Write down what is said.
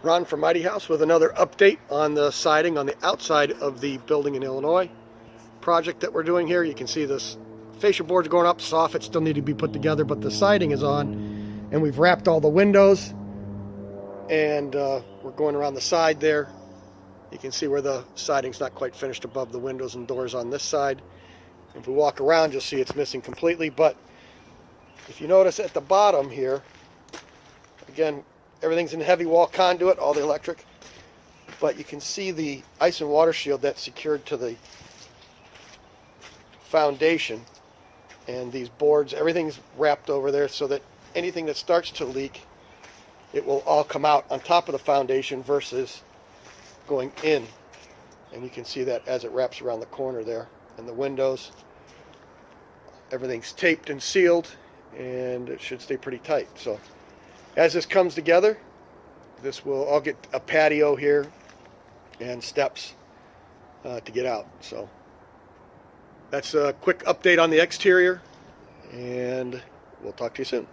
Ron from Mighty House with another update on the siding on the outside of the building in Illinois project that we're doing here. You can see this fascia board's going up, soffits still need to be put together, but the siding is on, and we've wrapped all the windows, and we're going around the side there. You can see where the siding's not quite finished above the windows and doors on this side. If we walk around, you'll see it's missing completely, but if you notice at the bottom here, again, everything's in heavy wall conduit, all the electric, but you can see the ice and water shield that's secured to the foundation, and these boards, everything's wrapped over there so that anything that starts to leak, it will all come out on top of the foundation versus going in. And you can see that as it wraps around the corner there. And the windows, everything's taped and sealed, and it should stay pretty tight. So as this comes together, I'll get a patio here and steps to get out. So that's a quick update on the exterior, and we'll talk to you soon.